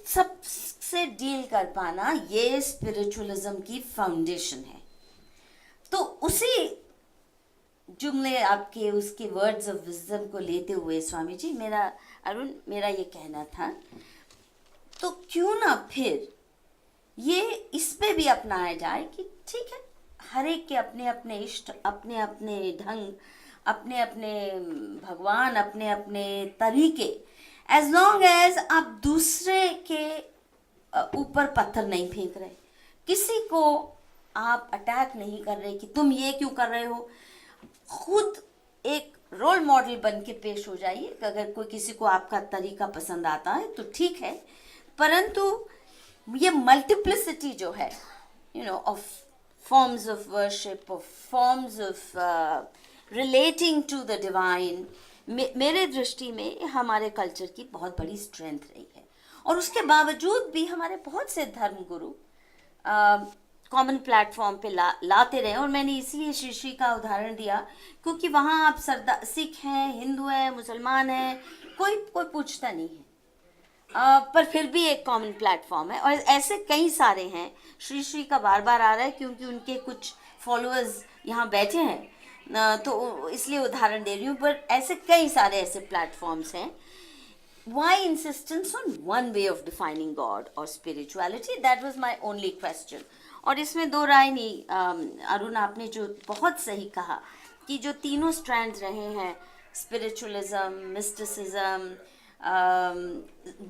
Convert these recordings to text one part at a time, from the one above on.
सबसे डील कर पाना ये स्पिरिचुअलिज्म की फाउंडेशन है। तो उसी जुमले आपके उसके वर्ड्स ऑफ विजडम को लेते हुए स्वामी जी, मेरा अरुण, मेरा ये कहना था, तो क्यों ना फिर ये इस पे भी अपनाया जाए कि ठीक है, हर एक के अपने अपने इष्ट, अपने अपने ढंग, अपने अपने भगवान, अपने अपने तरीके, एज लॉन्ग एज आप दूसरे के ऊपर पत्थर नहीं फेंक रहे, किसी को आप अटैक नहीं कर रहे कि तुम ये क्यों कर रहे हो। खुद एक रोल मॉडल बन के पेश हो जाइए कि अगर कोई किसी को आपका तरीका पसंद आता है तो ठीक है, परंतु ये मल्टीप्लिसिटी जो है, of forms of worship, of forms of relating to the divine, मेरे दृष्टि में हमारे कल्चर की बहुत बड़ी स्ट्रेंथ रही है। और उसके बावजूद भी हमारे बहुत से धर्म गुरु कॉमन प्लेटफॉर्म पे लाते रहे। और मैंने इसलिए श्री श्री का उदाहरण दिया क्योंकि वहाँ आप सिख हैं, हिंदू हैं, मुसलमान हैं, कोई कोई पूछता नहीं है। पर फिर भी एक कॉमन प्लेटफॉर्म है और ऐसे कई सारे हैं। श्री श्री का बार बार आ रहा है क्योंकि उनके कुछ फॉलोअर्स यहाँ बैठे हैं, तो इसलिए उदाहरण दे रही हूँ, पर ऐसे कई सारे ऐसे प्लेटफॉर्म्स हैं। Why insistence on one way of defining God or spirituality? That was my only question. और इसमें दो राय नहीं। अरुण, आपने जो बहुत सही कहा कि जो तीनों स्ट्रैंड्स रहे हैं, स्पिरिचुअलिज्म, मिस्टिसिज्म,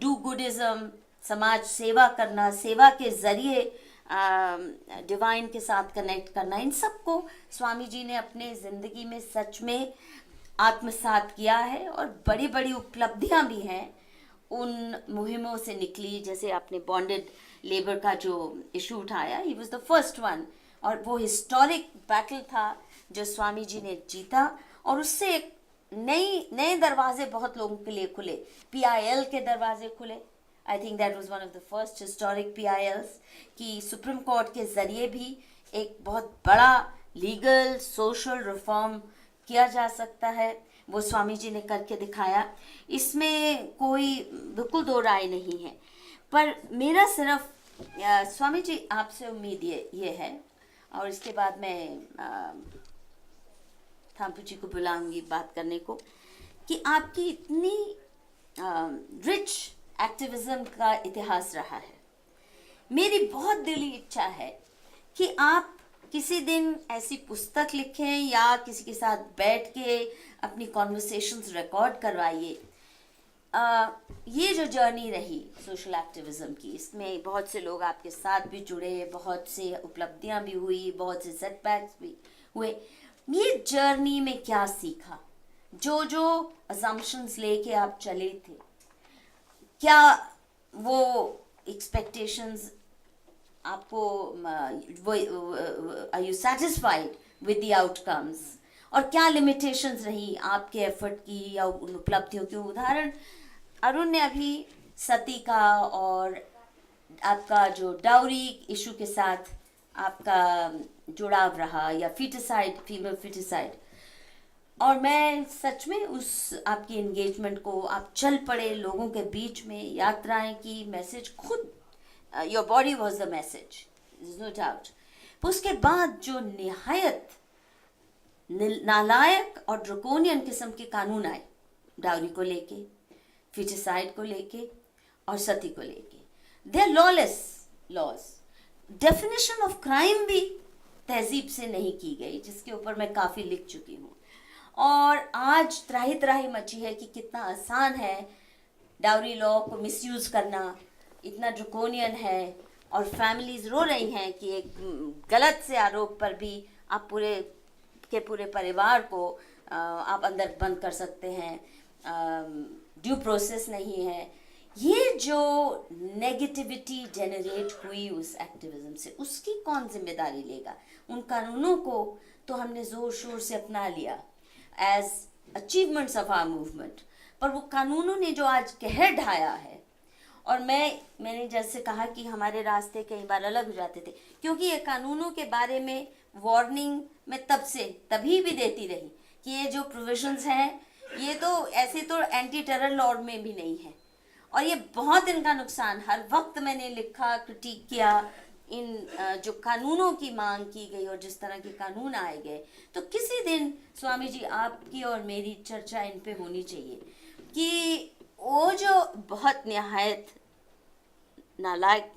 डू गुडिज्म, समाज सेवा करना, सेवा के ज़रिए डिवाइन के साथ कनेक्ट करना, इन सबको स्वामी जी ने अपने ज़िंदगी में सच में आत्मसात किया है और बड़ी बड़ी उपलब्धियां भी हैं उन मुहिमों से निकली। जैसे आपने बॉन्डेड लेबर का जो इशू उठाया, he was the first one, और वो हिस्टोरिक बैटल था जो स्वामी जी ने जीता, और उससे एक नए दरवाजे बहुत लोगों के लिए खुले, PIL के दरवाजे खुले। I think that was one of the first historic PILs कि सुप्रीम कोर्ट के ज़रिए भी एक बहुत बड़ा लीगल सोशल रिफॉर्म किया जा सकता है। वो स्वामी जी ने करके दिखाया, इसमें कोई बिल्कुल दो राय नहीं है। पर मेरा सिर्फ स्वामी जी आपसे उम्मीद ये है, और इसके बाद मैं थाम्पू जी को बुलाऊंगी बात करने को, कि आपकी इतनी रिच एक्टिविज्म का इतिहास रहा है। मेरी बहुत दिली इच्छा है कि आप किसी दिन ऐसी पुस्तक लिखें या किसी के साथ बैठ के अपनी कॉन्वर्सेशंस रिकॉर्ड करवाइए। ये जो जर्नी रही सोशल एक्टिविज्म की, इसमें बहुत से लोग आपके साथ भी जुड़े, बहुत से उपलब्धियां भी हुई, बहुत से सेटबैक्स भी हुए। ये जर्नी में क्या सीखा? जो जो अजम्पशंस लेके आप चले थे, क्या वो एक्सपेक्टेशंस आपको, are you satisfied with the outcomes, और क्या लिमिटेशंस रही आपके एफर्ट की या उन उपलब्धियों की? उदाहरण अरुण ने अभी सती का और आपका जो डाउरी इशू के साथ आपका जुड़ाव रहा, या फिटिसाइड, फीमेल फिटिसाइड, और मैं सच में उस आपकी एंगेजमेंट को, आप चल पड़े लोगों के बीच में, यात्राएं की, मैसेज खुद, your body was the message, no doubt. उसके बाद जो निहायत नालायक और ड्रकोनियन किस्म के कानून आए डाउरी को लेके, फिटिसाइड को लेके और सती को लेके, they are lawless laws. Definition of crime भी तहजीब से नहीं की गई, जिसके ऊपर मैं काफ़ी लिख चुकी हूँ। और आज त्राही त्राही मची है कि कितना आसान है डाउरी लॉ को मिसयूज़ करना, इतना ड्रकोनियन है, और फैमिलीज रो रही हैं कि एक गलत से आरोप पर भी आप पूरे के पूरे परिवार को आप अंदर बंद कर सकते हैं, ड्यू प्रोसेस नहीं है। ये जो नेगेटिविटी जनरेट हुई उस एक्टिविज्म से, उसकी कौन जिम्मेदारी लेगा? उन कानूनों को तो हमने ज़ोर शोर से अपना लिया as achievements of our movement, पर वो कानूनों ने जो आज कहर ढाया है, और मैंने जैसे कहा कि हमारे रास्ते कई बार अलग हो जाते थे, क्योंकि ये कानूनों के बारे में वार्निंग मैं तभी भी देती रही कि ये जो प्रोविजंस हैं, ये तो ऐसे तो एंटी टेरर लॉ में भी नहीं है, और ये बहुत इनका नुकसान, हर वक्त मैंने लिखा, क्रिटिक किया इन जो कानूनों की मांग की गई और जिस तरह के कानून आए गए। तो किसी दिन स्वामी जी आपकी और मेरी चर्चा इन पे होनी चाहिए कि वो जो बहुत निहायत नालायक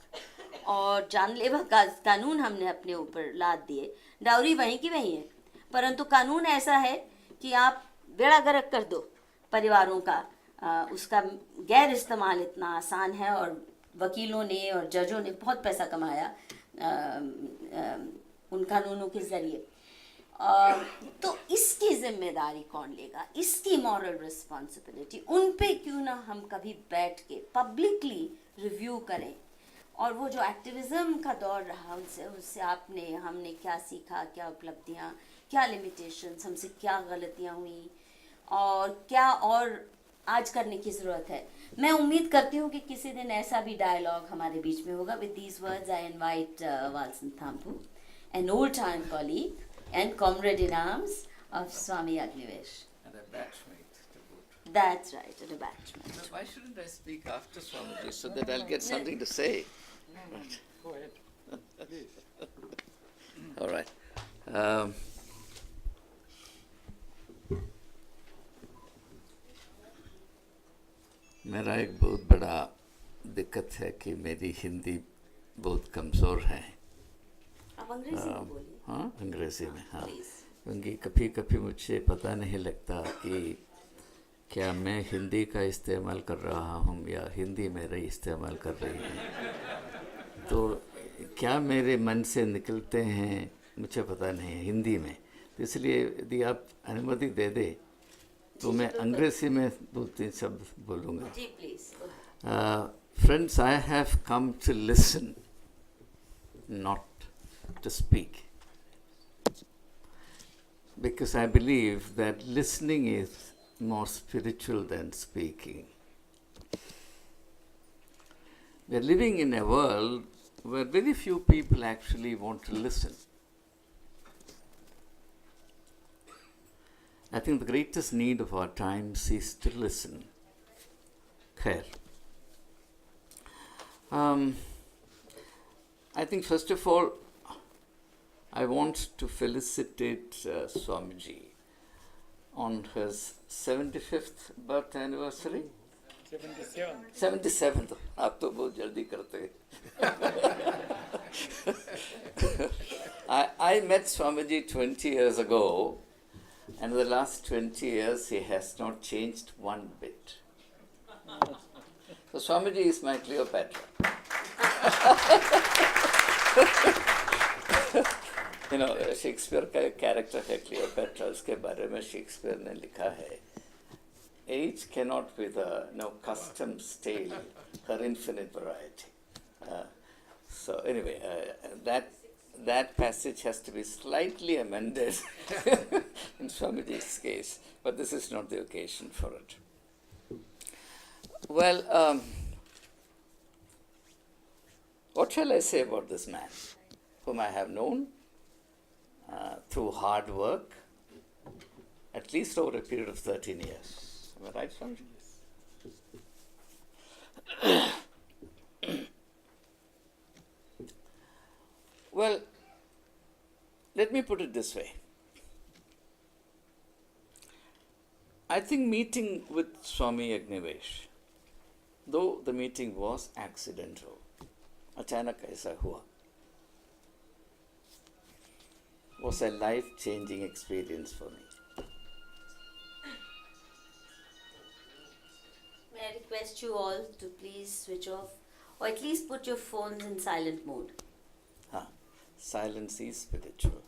और जानलेवा कानून हमने अपने ऊपर लाद दिए, डाउरी वहीं की वहीं है, परंतु कानून ऐसा है कि आप बेड़ा गर्क कर दो परिवारों का। उसका गैर इस्तेमाल इतना आसान है और वकीलों ने और जजों ने बहुत पैसा कमाया उन कानूनों के ज़रिए। तो इसकी जिम्मेदारी कौन लेगा, इसकी मॉरल रिस्पॉन्सिबिलिटी उन पे क्यों ना हम कभी बैठ के पब्लिकली रिव्यू करें। और वो जो एक्टिविज्म का दौर रहा, उससे आपने हमने क्या सीखा, क्या उपलब्धियाँ, क्या लिमिटेशंस, हमसे क्या गलतियाँ हुई और क्या और आज करने की ज़रूरत है। मैं उम्मीद करती हूँ कि किसी दिन ऐसा भी डायलॉग हमारे बीच में होगा। With these words I invite Valson Thampu, an old-time colleague and comrade in arms of Swami Agnivesh. And a batchmate to boot. That's right, and a batchmate. Now, why shouldn't I speak after Swamiji so that I'll get something to say? Right. Go ahead. Please. All right. मेरा एक बहुत बड़ा दिक्कत है कि मेरी हिंदी बहुत कमज़ोर है। आप अंग्रेजी में बोलिए। हाँ, अंग्रेज़ी में, हाँ। Please. क्योंकि कभी कभी मुझे पता नहीं लगता कि क्या मैं हिंदी का इस्तेमाल कर रहा हूँ या हिंदी मेरे इस्तेमाल कर रही है। तो क्या मेरे मन से निकलते हैं मुझे पता नहीं है हिंदी में। तो इसलिए यदि आप अनुमति दे दे तो मैं अंग्रेजी में 2-3 शब्द बोलूँगा। जी please. Friends, I have come to listen, not to speak. Because I believe that listening is more spiritual than speaking. We are living in a world where very few people actually want to listen. I think the greatest need of our times is to listen. Khair. I think first of all, I want to felicitate Swamiji on his 75th birth anniversary. 77th. आप तो बहुत जल्दी करते हैं। I met Swamiji 20 years ago, and in the last 20 years he has not changed one bit. So Swamiji is my Cleopatra. You know, Shakespeare का एक character है Cleopatra, उसके बारे में शेक्सपियर ने लिखा है, age cannot be the customs tale, her infinite variety. So anyway, that passage has to be slightly amended in Swamiji's case, but this is not the occasion for it. Well, what shall I say about this man, whom I have known through hard work, at least over a period of 13 years. Am I right, Swamiji? Well, let me put it this way. I think meeting with Swami Agnivesh, though the meeting was accidental, अचानक ऐसा हुआ, was a life-changing experience for me. May I request you all to please switch off or at least put your phones in silent mode. Silence is spiritual.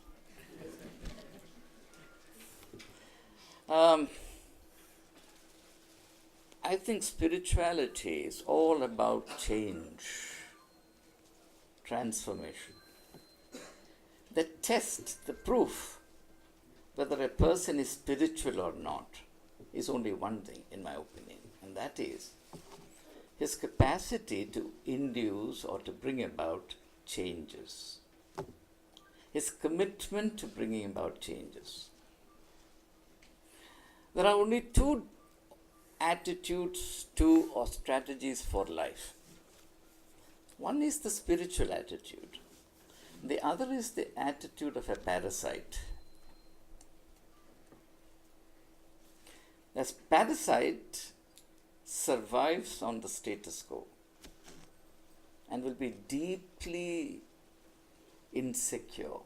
I think spirituality is all about change, transformation. The test, the proof whether a person is spiritual or not is only one thing, in my opinion, and that is his capacity to induce or to bring about changes. His commitment to bringing about changes. There are only two attitudes to or strategies for life. One is the spiritual attitude. The other is the attitude of a parasite. As parasite survives on the status quo and will be deeply insecure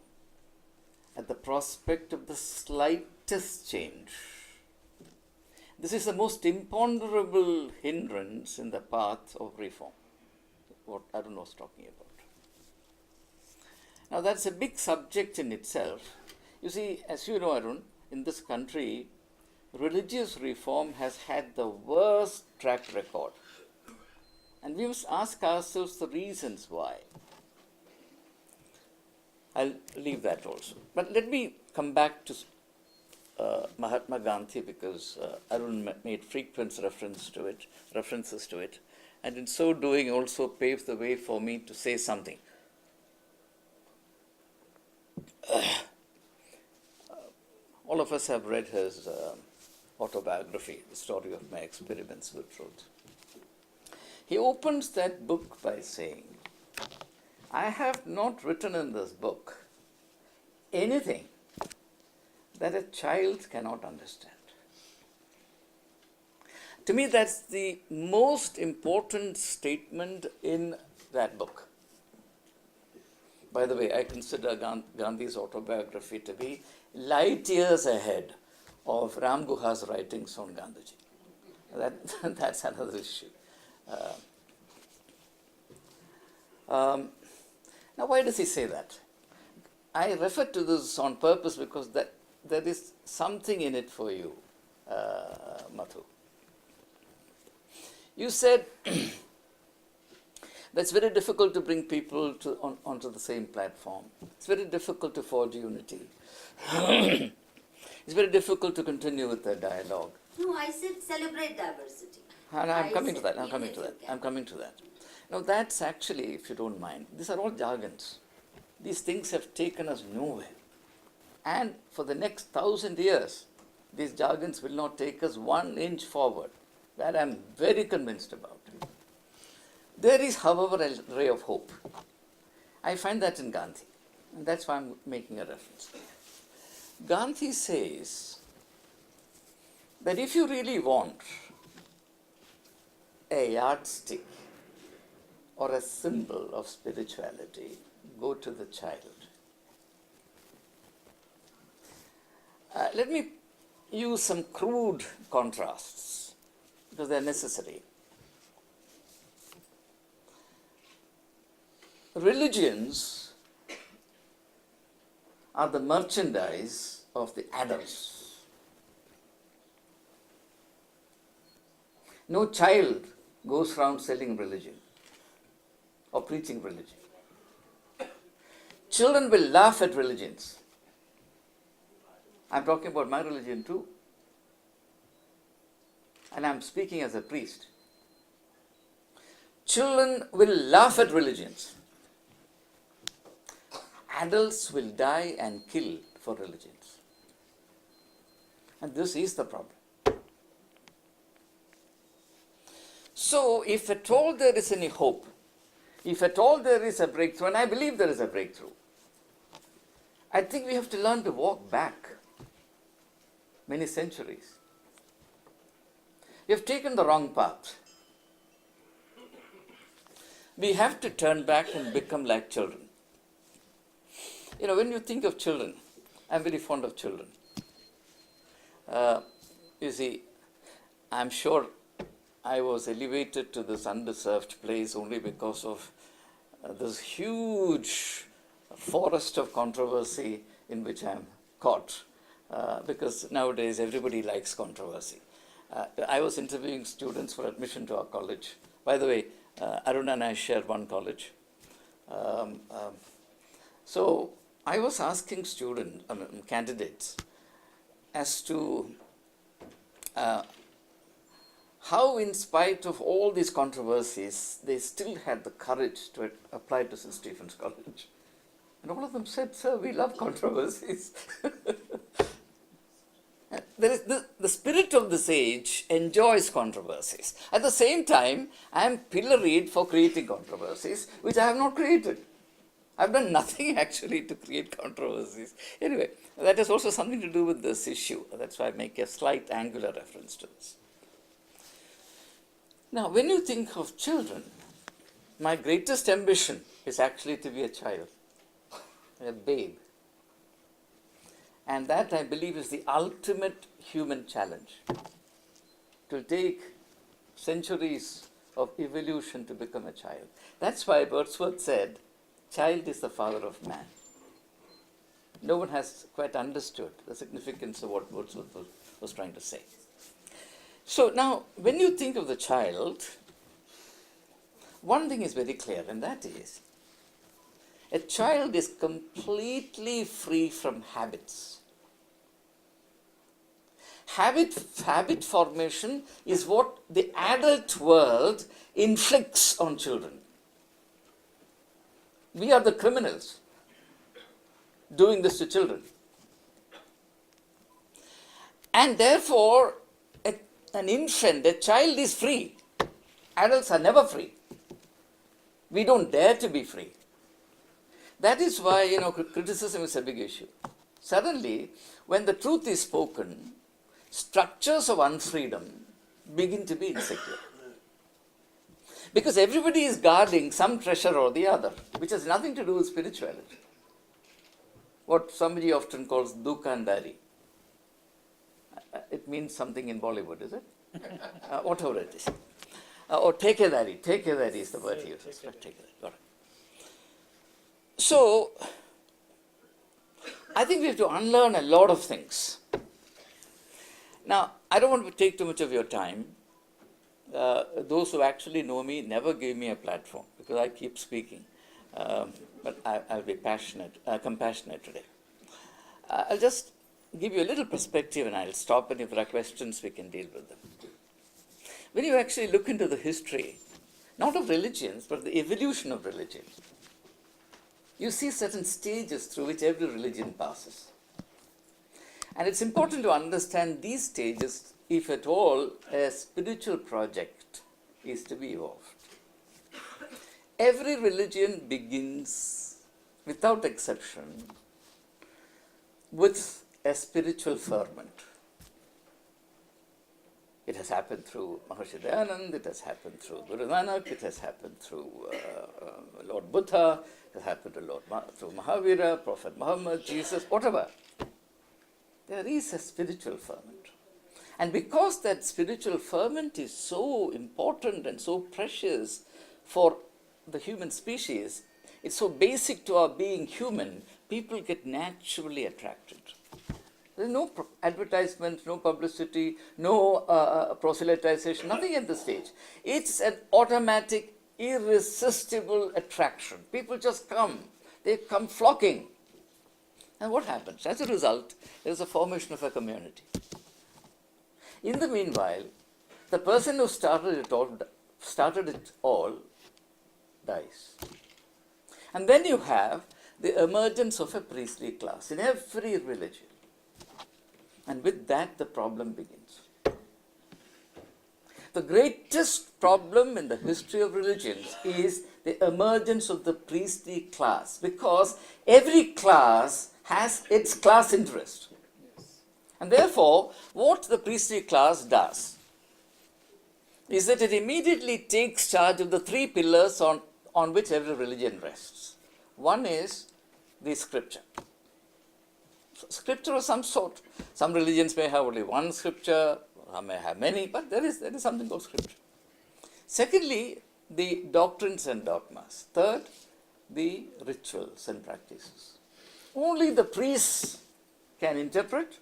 at the prospect of the slightest change. This is the most imponderable hindrance in the path of reform. What Arun was talking about. Now that's a big subject in itself. You see, as you know, Arun, in this country, religious reform has had the worst track record. And we must ask ourselves the reasons why. I'll leave that also. But let me come back to Mahatma Gandhi, because Arun made frequent references to it, and in so doing also paved the way for me to say something. All of us have read his autobiography, The Story of My Experiments with Truth. He opens that book by saying, I have not written in this book anything that a child cannot understand. To me, that's the most important statement in that book. By the way, I consider Gandhi's autobiography to be light years ahead of Ram Guha's writings on Gandhiji. That's another issue. Now, why does he say that? I refer to this on purpose because there is something in it for you, Mathu. You said that's very difficult to bring people onto the same platform. It's very difficult to forge unity. It's very difficult to continue with the dialogue. No, I said celebrate diversity. And I'm coming to that. Now that's actually, if you don't mind, these are all jargons. These things have taken us nowhere. And for the next 1,000 years, these jargons will not take us 1 inch forward. That I'm very convinced about. There is, however, a ray of hope. I find that in Gandhi. And that's why I'm making a reference. Gandhi says that if you really want a yardstick or a symbol of spirituality, go to the child. Let me use some crude contrasts because they're necessary. Religions are the merchandise of the adults. No child goes around selling religion or preaching religion. Children will laugh at religions. I'm talking about my religion too. And I'm speaking as a priest. Children will laugh at religions. Adults will die and kill for religions. And this is the problem. So, if at all there is any hope, if at all there is a breakthrough, and I believe there is a breakthrough, I think we have to learn to walk back many centuries. We have taken the wrong path. We have to turn back and become like children. You know, when you think of children, I'm very fond of children. You see, I'm sure I was elevated to this undeserved place only because of this huge forest of controversy in which I'm caught. Because nowadays everybody likes controversy. I was interviewing students for admission to our college. By the way, Arun and I share one college. So I was asking candidates as to how, in spite of all these controversies, they still had the courage to apply to St. Stephen's College. And all of them said, "Sir, we love controversies." There is the spirit of this age enjoys controversies. At the same time, I am pilloried for creating controversies, which I have not created. I've done nothing actually to create controversies. Anyway, that has also something to do with this issue. That's why I make a slight angular reference to this. Now, when you think of children, my greatest ambition is actually to be a child, a babe. And that, I believe, is the ultimate human challenge. It will take centuries of evolution to become a child. That's why Wordsworth said, child is the father of man. No one has quite understood the significance of what Wordsworth was trying to say. So now, when you think of the child, one thing is very clear, and that is, a child is completely free from habits. Habit formation is what the adult world inflicts on children. We are the criminals doing this to children. And therefore, an infant, a child is free. Adults are never free. We don't dare to be free. That is why, criticism is a big issue. Suddenly, when the truth is spoken, structures of unfreedom begin to be insecure. Because everybody is guarding some treasure or the other, which has nothing to do with spirituality. What somebody often calls dukandari. It means something in Bollywood, is it? Whatever it is. Or takedari. Takedari is the word he uses. Takedari. Got it. So, I think we have to unlearn a lot of things. Now, I don't want to take too much of your time. Those who actually know me never give me a platform because I keep speaking. But I'll be compassionate today. I'll just give you a little perspective and I'll stop, and if there are questions, we can deal with them. When you actually look into the history, not of religions, but the evolution of religion, you see certain stages through which every religion passes. And it's important to understand these stages if at all a spiritual project is to be evolved. Every religion begins, without exception, with a spiritual ferment. It has happened through Maharishi Dayananda, it has happened through Guru Nanak, it has happened through Lord Buddha, it has happened through Mahavira, Prophet Muhammad, Jesus, whatever. There is a spiritual ferment. And because that spiritual ferment is so important and so precious for the human species, it's so basic to our being human, people get naturally attracted. There's no advertisement, no publicity, no proselytization, nothing at this stage. It's an automatic, irresistible attraction. People just come. They come flocking. And what happens? As a result, there's a formation of a community. In the meanwhile, the person who started it all dies. And then you have the emergence of a priestly class in every religion. And with that, the problem begins. The greatest problem in the history of religions is the emergence of the priestly class, because every class has its class interest. And therefore, what the priestly class does is that it immediately takes charge of the three pillars on which every religion rests. One is the scripture. Scripture of some sort. Some religions may have only one scripture, some may have many, but there is something called scripture. Secondly, the doctrines and dogmas. Third, the rituals and practices. Only the priests can interpret,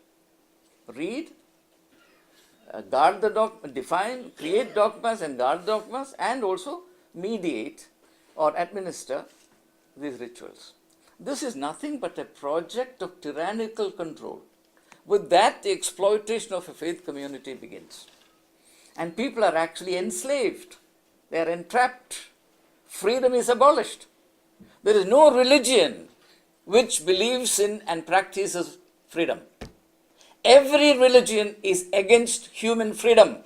read, guard the define, create dogmas and guard dogmas, and also mediate or administer these rituals. This is nothing but a project of tyrannical control. With that, the exploitation of a faith community begins. And people are actually enslaved. They are entrapped. Freedom is abolished. There is no religion which believes in and practices freedom. Every religion is against human freedom.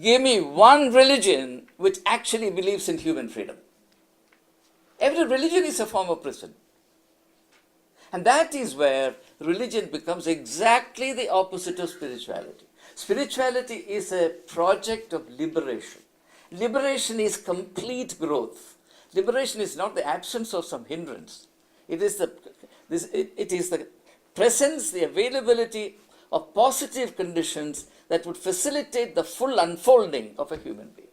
Give me one religion which actually believes in human freedom. Every religion is a form of prison. And that is where religion becomes exactly the opposite of spirituality. Spirituality is a project of liberation. Liberation is complete growth. Liberation is not the absence of some hindrance. It is the presence, the availability of positive conditions that would facilitate the full unfolding of a human being.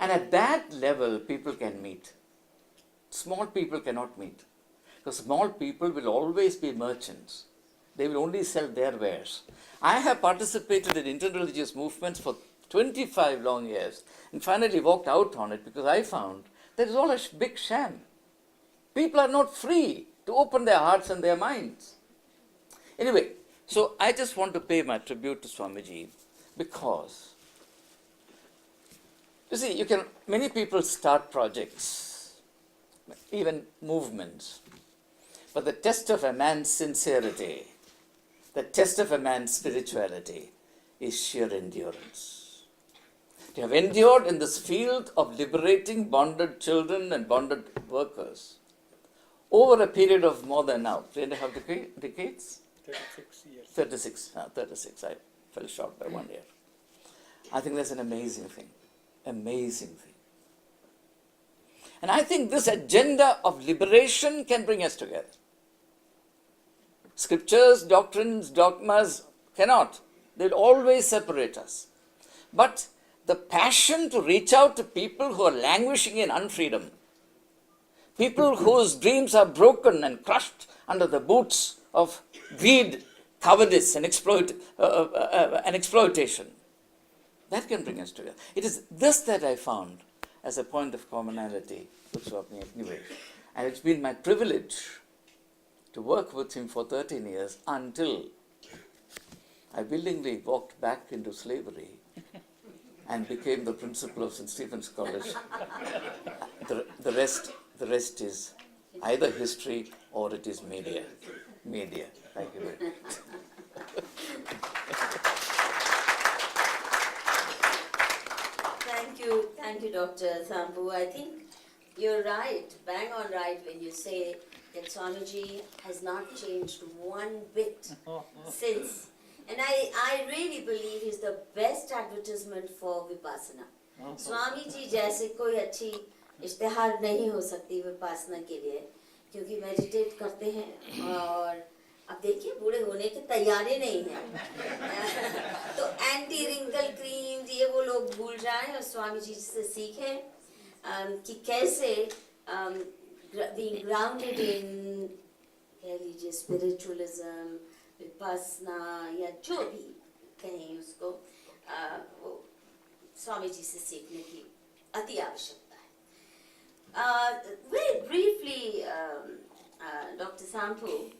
And at that level, people can meet. Small people cannot meet. Because small people will always be merchants. They will only sell their wares. I have participated in interreligious movements for 25 long years and finally walked out on it because I found that it's all a big sham. People are not free to open their hearts and their minds. Anyway, so I just want to pay my tribute to Swamiji because, you see, many people start projects, even movements. But the test of a man's sincerity, the test of a man's spirituality is sheer endurance. To have endured in this field of liberating bonded children and bonded workers over a period of more than now, 3.5 decades? 36 years. 36. I fell short by 1 year. I think that's an amazing thing. Amazing thing. And I think this agenda of liberation can bring us together. Scriptures, doctrines, dogmas cannot. They'll always separate us. But the passion to reach out to people who are languishing in unfreedom, people whose dreams are broken and crushed under the boots of greed, cowardice, and exploitation, that can bring us together. It is this that I found as a point of commonality with Swami Agnivesh. And it's been my privilege to work with him for 13 years until I willingly walked back into slavery and became the principal of St. Stephen's College. The rest is either history or it is media. Media. Thank you very much. Thank you, Dr. Sambu. I think you're right, bang on right when you say that Swamiji has not changed one bit since. And I really believe he's the best advertisement for Vipassana. Swami ji जैसे कोई अच्छी इश्तिहार नहीं हो सकती विपासना के लिए, क्योंकि मेडिटेट करते हैं और अब देखिए बूढ़े होने की तैयारी नहीं है तो एंटी रिंकल क्रीम ये वो लोग भूल जाएं और स्वामी जी से सीखें कि कैसे being grounded in कह लीजिए spiritualism, विपासना या जो भी कहें उसको वो स्वामी जी से सीखने की अति आवश्यकता है. Very briefly, Dr. Sampu,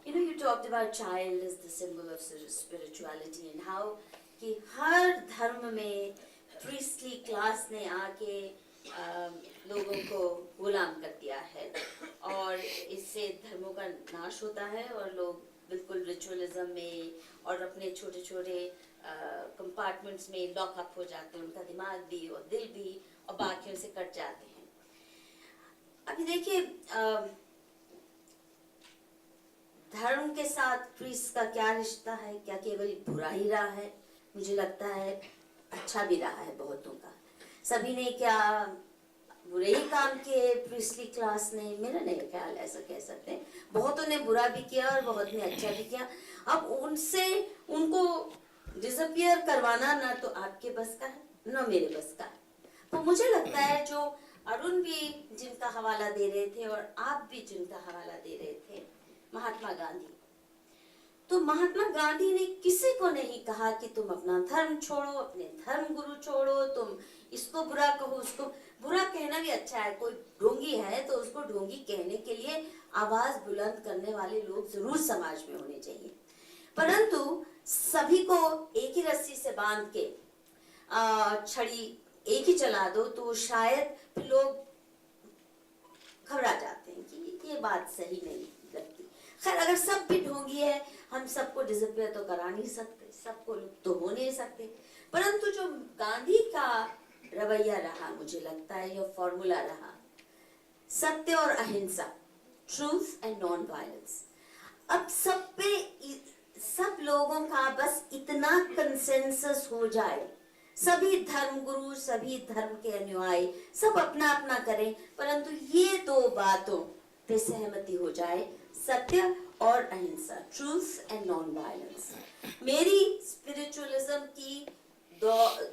you talked about child as the symbol of spirituality and how कि हर धर्म में priestly class ने आके लोगों को गुलाम कर दिया है और इससे धर्मों का नाश होता है और लोग बिल्कुल रिचुअलिज्म में और अपने छोटे छोटे कंपार्टमेंट्स में लॉकअप हो जाते हैं, उनका दिमाग भी और दिल भी और बाकियों से कट जाते हैं. अभी देखिए धर्म के साथ प्रीस्ट का क्या रिश्ता है, क्या केवल बुरा ही रहा है? मुझे लगता है अच्छा भी रहा है बहुतों का. सभी ने क्या बुरे ही काम किए प्रीस्टली क्लास ने? मेरा नहीं ख्याल ऐसा कह सकते हैं. बहुतों ने बुरा भी किया और बहुत ने अच्छा भी किया. अब उनसे उनको डिसअपियर करवाना ना तो आपके बस का है ना मेरे बस का है. तो मुझे लगता है जो अरुण भी जिनका हवाला दे रहे थे और आप भी जिनका हवाला दे रहे थे, महात्मा गांधी, तो महात्मा गांधी ने किसी को नहीं कहा कि तुम अपना धर्म छोड़ो, अपने धर्म गुरु छोड़ो, तुम इसको बुरा कहो, उसको बुरा कहना भी अच्छा है. कोई ढोंगी है तो उसको ढोंगी कहने के लिए आवाज बुलंद करने वाले लोग जरूर समाज में होने चाहिए, परंतु सभी को एक ही रस्सी से बांध के छड़ी एक ही चला दो तो शायद लोग घबरा जाते हैं कि ये बात सही नहीं लगती. खैर अगर सब भी ढोंगी है, हम सबको डिसअपियर तो करा नहीं सकते, सबको लुप्त तो हो नहीं सकते, परंतु जो गांधी का रवैया रहा, मुझे लगता है यह फॉर्मूला रहा, सत्य और अहिंसा, ट्रूथ एंड नॉन वायलेंस। अब सब लोगों का बस इतना कंसेंसस हो जाए, सभी धर्मगुरु, सभी धर्म के अनुयायी सब अपना अपना करें, परंतु ये दो बातों पे सहमति हो जाए, सत्य और अहिंसा, ट्रूथ एंड नॉन वायलेंस। मेरी स्पिरिचुअलिज्म की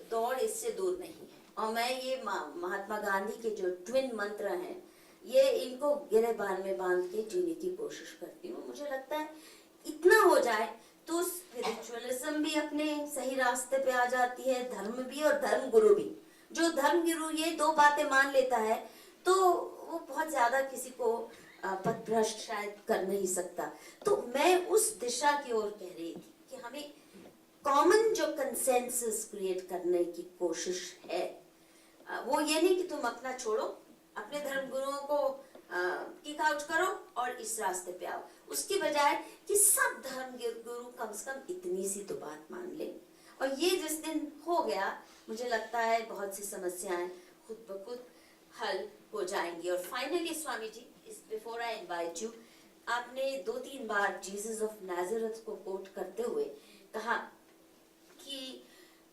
दौड़ इससे दूर नहीं है, और मैं ये महात्मा गांधी के जो ट्विन मंत्र हैं, ये इनको गिरेबान में बांध के जीने की कोशिश करती हूँ। मुझे लगता है इतना हो जाए तो स्पिरिचुअलिज्म भी अपने सही रास्ते पे आ जाती है, धर्म भी और धर्म गुरु भी। जो धर्म गुरु ये दो बातें मान लेता है तो वो बहुत ज्यादा किसी को पथभ्रष्ट शायद कर नहीं सकता। तो मैं उस दिशा की ओर कह रही थी कि हमें कॉमन जो कंसेंसस क्रिएट करने की कोशिश है, वो ये नहीं कि तुम अपना छोड़ो, अपने धर्म गुरुओं को किक आउट करो और इस रास्ते पे आओ, उसकी बजाय कि सब धर्म गुरु कम से कम इतनी सी तो बात मान ले। और ये जिस दिन हो गया, मुझे लगता है बहुत सी समस्याएं खुद ब खुद हल हो जाएंगी। और finally Swami ji, before I invite you, आपने 2-3 बार जीसस ऑफ नाज़रेथ को कोट करते हुए कहा कि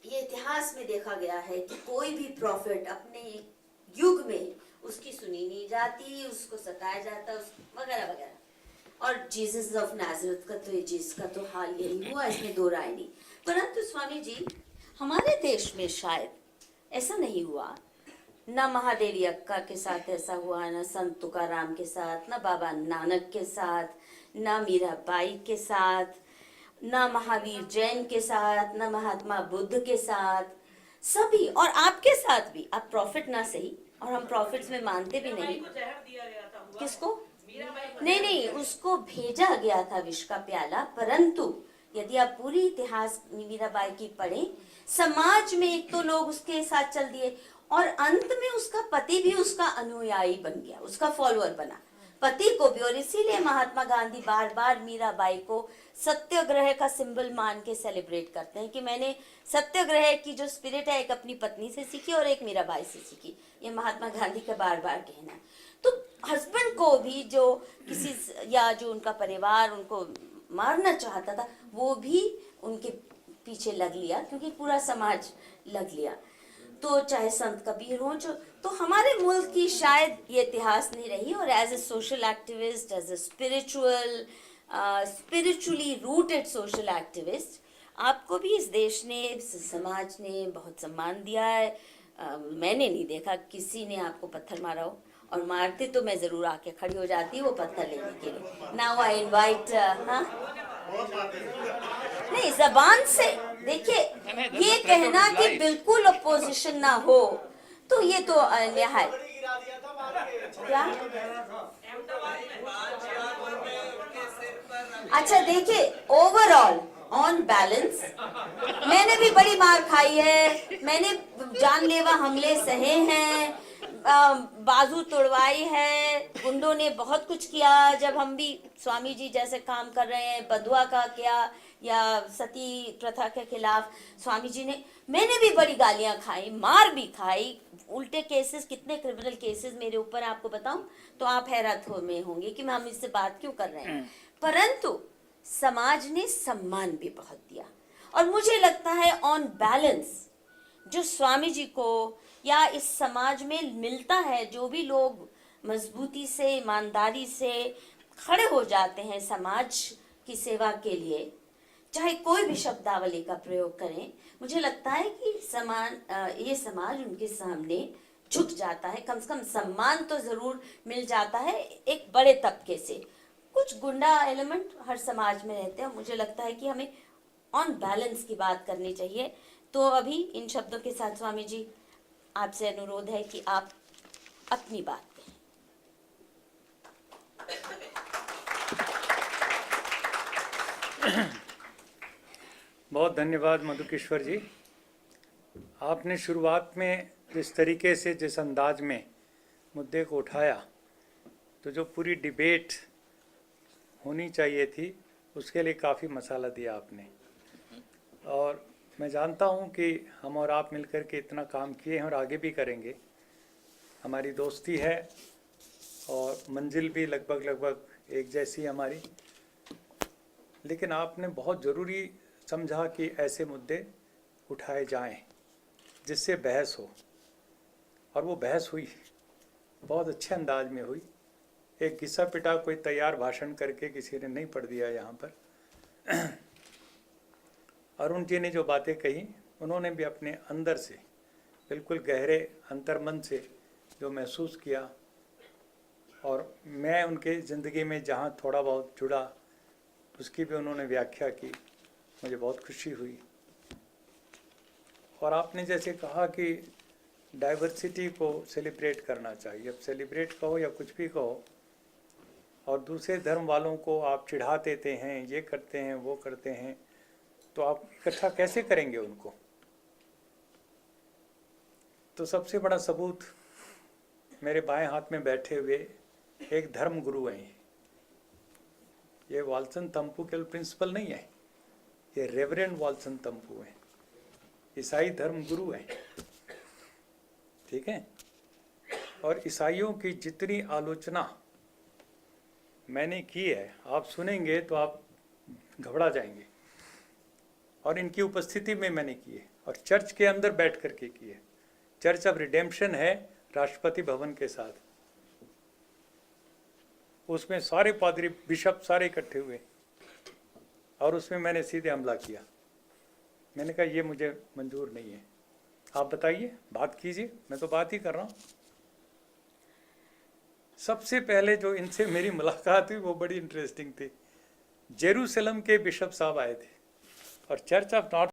ये इतिहास में देखा गया है कि कोई भी प्रॉफिट अपने युग में उसकी सुनी नहीं जाती, उसको सताया जाता, वगैरह वगैरह। और जीसस ऑफ नाज़रेथ का तो ये चीज का तो हाल यही हुआ, इसमें दो राय नहीं। परंतु स्वामी जी, हमारे देश में शायद ऐसा नहीं हुआ, न महादेवी अक्का के साथ ऐसा हुआ, न संत तुकाराम के साथ, न बाबा नानक के साथ, न मीराबाई के साथ, न महावीर जैन के साथ, न महात्मा बुद्ध के साथ, सभी और आपके साथ भी। आप प्रॉफिट ना सही, और हम प्रॉफिट्स में मानते भी नहीं। किसको? नहीं, उसको भेजा गया था विष का प्याला। परंतु यदि आप पूरी इतिहास मीराबाई की पढ़ें, समाज में एक तो लोग उसके साथ चल दिए, और अंत में उसका पति भी उसका अनुयायी बन गया, उसका फॉलोअर बना, पति को भी। और इसीलिए महात्मा गांधी बार बार मीराबाई को सत्याग्रह का सिंबल मान के सेलिब्रेट करते हैं कि मैंने सत्याग्रह की जो स्पिरिट है, एक अपनी पत्नी से सीखी और एक मीराबाई से सीखी। ये महात्मा गांधी का बार बार कहना है। तो हस्बैंड को भी जो किसी या जो उनका परिवार उनको मारना चाहता था, वो भी उनके पीछे लग लिया, क्योंकि पूरा समाज लग लिया। तो चाहे संत कबीर हो, जो तो हमारे मुल्क की शायद ये इतिहास नहीं रही। और as a social activist, as a spiritually rooted social activist, आपको भी इस देश ने, इस समाज ने बहुत सम्मान दिया है। मैंने नहीं देखा किसी ने आपको पत्थर मारा हो, और मारते तो मैं जरूर आके खड़ी हो जाती वो पत्थर लेने के लिए। नाउ आई इनवाइट, नहीं, जबान से देखिए, ये कहना कि बिल्कुल अपोजिशन ना हो, तो ये तो अन्याय। क्या? अच्छा देखिए, ओवरऑल ऑन बैलेंस मैंने भी बड़ी मार खाई है, मैंने जानलेवा हमले सहे हैं, बाजू तोड़वाई है, गुंडों ने बहुत कुछ किया। जब हम भी स्वामी जी जैसे काम कर रहे हैं, बदुआ का किया या सती प्रथा के खिलाफ स्वामी जी ने, मैंने भी बड़ी गालियां खाई, मार भी खाई, उल्टे केसेस, कितने क्रिमिनल केसेस मेरे ऊपर आपको बताऊं तो आप हैरत में होंगे कि हम इससे बात क्यों कर रहे हैं। परंतु समाज ने सम्मान भी बहुत दिया। और मुझे लगता है ऑन बैलेंस जो स्वामी जी को या इस समाज में मिलता है, जो भी लोग मजबूती से, ईमानदारी से खड़े हो जाते हैं समाज की सेवा के लिए, चाहे कोई भी शब्दावली का प्रयोग करें, मुझे लगता है कि ये समाज उनके सामने झुक जाता है। कम से कम सम्मान तो जरूर मिल जाता है एक बड़े तबके से। कुछ गुंडा एलिमेंट हर समाज में रहते हैं। मुझे लगता है कि हमें ऑन बैलेंस की बात करनी चाहिए। तो अभी इन शब्दों के साथ स्वामी जी, आपसे अनुरोध है कि आप अपनी बात कहें। बहुत धन्यवाद मधुकेश्वर जी। आपने शुरुआत में जिस तरीके से, जिस अंदाज में मुद्दे को उठाया, तो जो पूरी डिबेट होनी चाहिए थी उसके लिए काफ़ी मसाला दिया आपने। और मैं जानता हूँ कि हम और आप मिलकर के इतना काम किए हैं और आगे भी करेंगे। हमारी दोस्ती है और मंजिल भी लगभग एक जैसी हमारी, लेकिन आपने बहुत ज़रूरी समझा कि ऐसे मुद्दे उठाए जाएं जिससे बहस हो, और वो बहस हुई, बहुत अच्छे अंदाज में हुई। एक घिसा पिटा कोई तैयार भाषण करके किसी ने नहीं पढ़ दिया यहाँ पर। अरुण जी ने जो बातें कही, उन्होंने भी अपने अंदर से बिल्कुल गहरे अंतर्मन से जो महसूस किया, और मैं उनके ज़िंदगी में जहाँ थोड़ा बहुत जुड़ा उसकी भी उन्होंने व्याख्या की, मुझे बहुत खुशी हुई। और आपने जैसे कहा कि डाइवर्सिटी को सेलिब्रेट करना चाहिए, अब सेलिब्रेट कहो या कुछ भी कहो, और दूसरे धर्म वालों को आप चिढ़ा देते हैं, ये करते हैं वो करते हैं, तो आप इकट्ठा कैसे करेंगे उनको? तो सबसे बड़ा सबूत मेरे बाएं हाथ में बैठे हुए एक धर्म गुरु हैं। ये वाल्सन तंपू केवल प्रिंसिपल नहीं है, ये रेवरेंड वाल्सन तंपू हैं, ईसाई धर्म गुरु हैं, ठीक है। और ईसाइयों की जितनी आलोचना मैंने की है, आप सुनेंगे तो आप घबरा जाएंगे, और इनकी उपस्थिति में मैंने की है, और चर्च के अंदर बैठ करके की है। चर्च ऑफ रिडेम्पशन है राष्ट्रपति भवन के साथ, उसमें सारे पादरी बिशप सारे इकट्ठे हुए, और उसमें मैंने सीधे हमला किया। मैंने कहा ये मुझे मंजूर नहीं है, आप बताइए, बात कीजिए, मैं तो बात ही कर रहा हूँ। सबसे पहले जो इनसे मेरी मुलाकात हुई वो बड़ी इंटरेस्टिंग थी। जेरूसलम के बिशप साहब आए थे, और चर्च ऑफ नॉर्थ